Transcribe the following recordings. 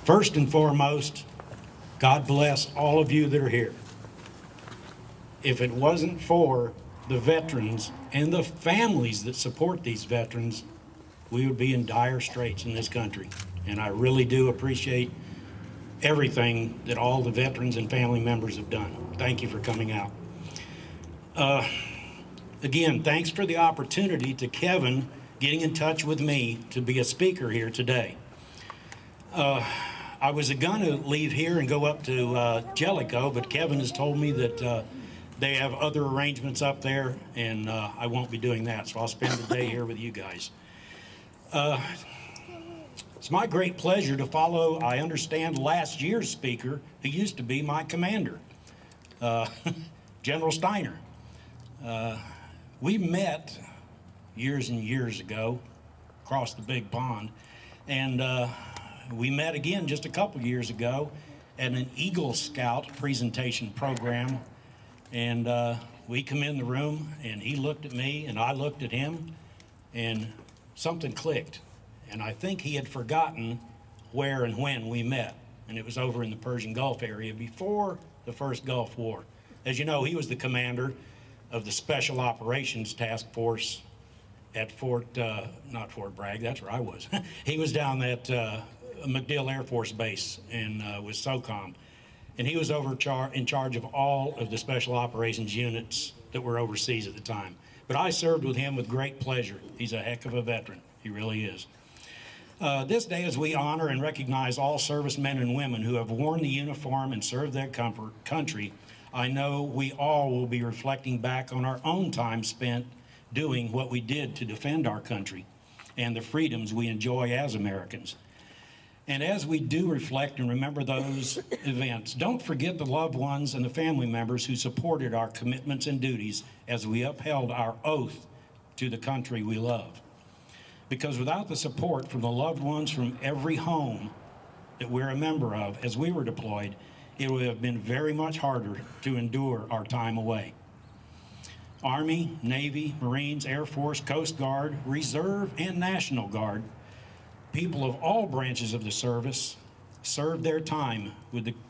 First and foremost, God bless all of you that are here. If it wasn't for the veterans and the families that support these veterans, we would be in dire straits in this country. And I really do appreciate everything that all the veterans and family members have done. Thank you for coming out. Again, thanks for the opportunity to Kevin getting in touch with me to be a speaker here today. I was going to leave here and go up to Jellicoe, but Kevin has told me that they have other arrangements up there, and I won't be doing that, so I'll spend the day here with you guys. It's my great pleasure to follow, I understand, last year's speaker, who used to be my commander, General Steiner. We met years and years ago across the big pond, and we met again just a couple years ago at an Eagle Scout presentation program, and we come in the room, and he looked at me, and I looked at him, and something clicked. And I think he had forgotten where and when we met, and it was over in the Persian Gulf area before the first Gulf War. As you know, he was the commander of the Special Operations Task Force at not Fort Bragg, that's where I was. He was down at MacDill Air Force Base and with SOCOM. And he was in charge of all of the Special Operations units that were overseas at the time. But I served with him with great pleasure. He's a heck of a veteran, he really is. This day, as we honor and recognize all servicemen and women who have worn the uniform and served their country, I know we all will be reflecting back on our own time spent doing what we did to defend our country and the freedoms we enjoy as Americans. And as we do reflect and remember those events, don't forget the loved ones and the family members who supported our commitments and duties as we upheld our oath to the country we love. Because without the support from the loved ones from every home that we're a member of as we were deployed, it would have been very much harder to endure our time away. Army, Navy, Marines, Air Force, Coast Guard, Reserve, and National Guard, people of all branches of the service served their time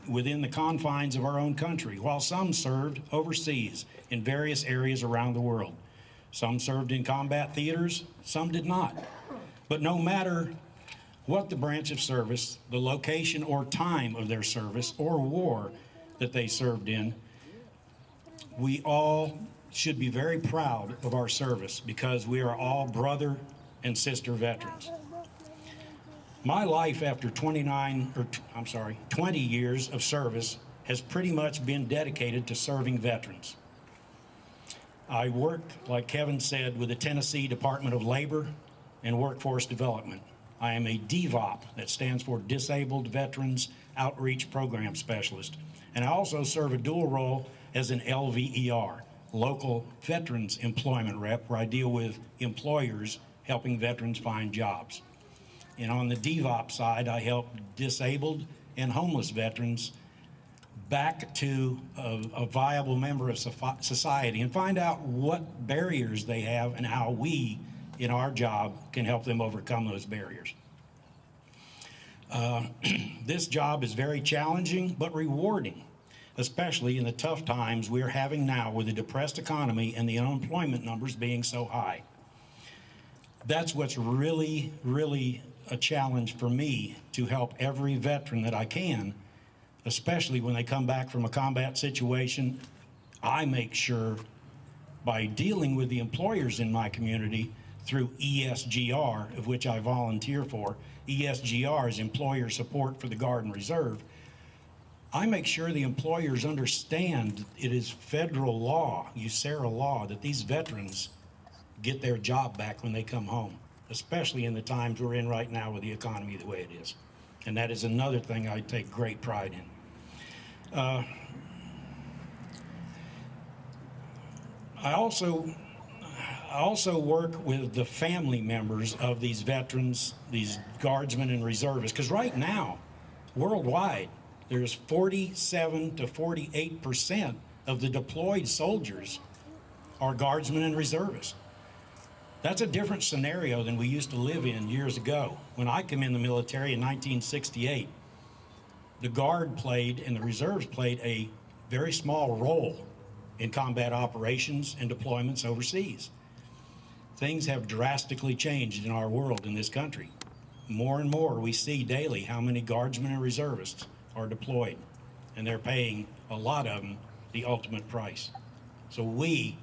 within the confines of our own country, while some served overseas in various areas around the world. Some served in combat theaters, some did not. But no matter what the branch of service, the location or time of their service or war that they served in, we all should be very proud of our service because we are all brother and sister veterans. My life after 20 years of service has pretty much been dedicated to serving veterans. I worked, like Kevin said, with the Tennessee Department of Labor and Workforce Development. I am a DVOP, that stands for Disabled Veterans Outreach Program Specialist. And I also serve a dual role as an LVER, Local Veterans Employment Rep, where I deal with employers helping veterans find jobs. And on the DVOP side, I help disabled and homeless veterans back to a viable member of society and find out what barriers they have and how we, in our job, can help them overcome those barriers. This job is very challenging but rewarding, especially in the tough times we're having now with the depressed economy and the unemployment numbers being so high. That's what's really, really a challenge for me, to help every veteran that I can, especially when they come back from a combat situation. I make sure, by dealing with the employers in my community through ESGR, of which I volunteer for, ESGR is Employer Support for the Guard and Reserve, I make sure the employers understand it is federal law, USERRA law, that these veterans get their job back when they come home, especially in the times we're in right now with the economy the way it is. And that is another thing I take great pride in. I also work with the family members of these veterans, these guardsmen and reservists, because right now, worldwide, there's 47 to 48% of the deployed soldiers are guardsmen and reservists. That's a different scenario than we used to live in years ago. When I came in the military in 1968, the Guard played and the reserves played a very small role in combat operations and deployments overseas. Things have drastically changed in our world, in this country. More and more we see daily how many Guardsmen and reservists are deployed, and they're paying, a lot of them, the ultimate price. So we,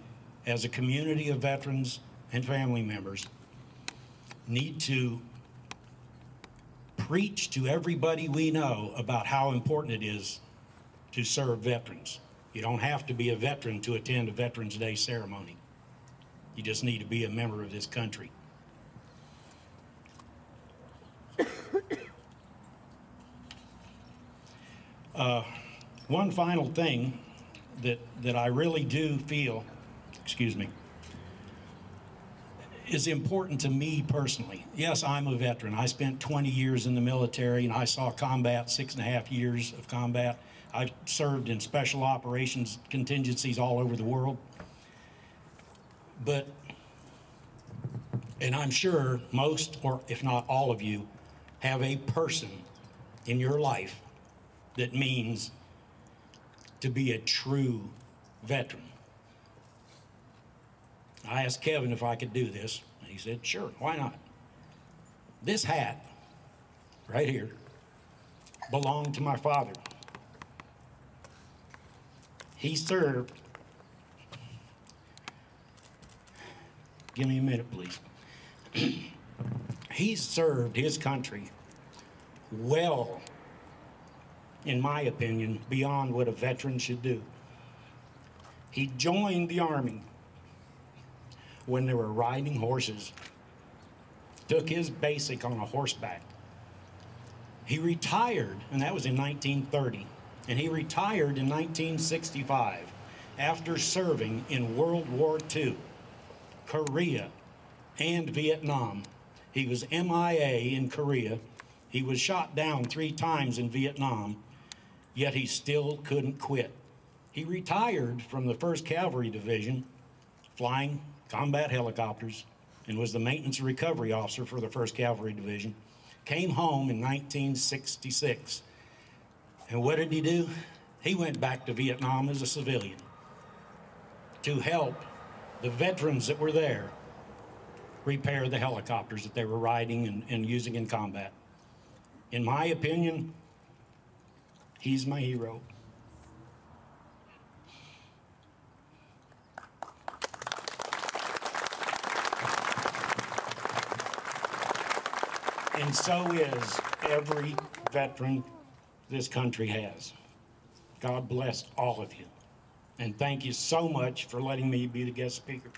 as a community of veterans and family members, need to preach to everybody we know about how important it is to serve veterans. You don't have to be a veteran to attend a Veterans Day ceremony. You just need to be a member of this country. One final thing that I really do feel, is important to me personally. Yes, I'm a veteran. I spent 20 years in the military, and I saw combat, 6.5 years of combat. I served in special operations contingencies all over the world. But, and I'm sure most, or if not all of you, have a person in your life that means to be a true veteran. I asked Kevin if I could do this, and he said, sure, why not? This hat, right here, belonged to my father. He served, give me a minute, please. He served his country well, in my opinion, beyond what a veteran should do. He joined the Army when they were riding horses, took his basic on a horseback. He retired, and that was in 1930, and he retired in 1965 after serving in World War II, Korea, and Vietnam. He was MIA in Korea. He was shot down 3 times in Vietnam, yet he still couldn't quit. He retired from the 1st Cavalry Division, flying combat helicopters, and was the maintenance and recovery officer for the 1st Cavalry Division. Came home in 1966. And what did he do? He went back to Vietnam as a civilian to help the veterans that were there repair the helicopters that they were riding and using in combat. In my opinion, he's my hero. And so is every veteran this country has. God bless all of you. And thank you so much for letting me be the guest speaker.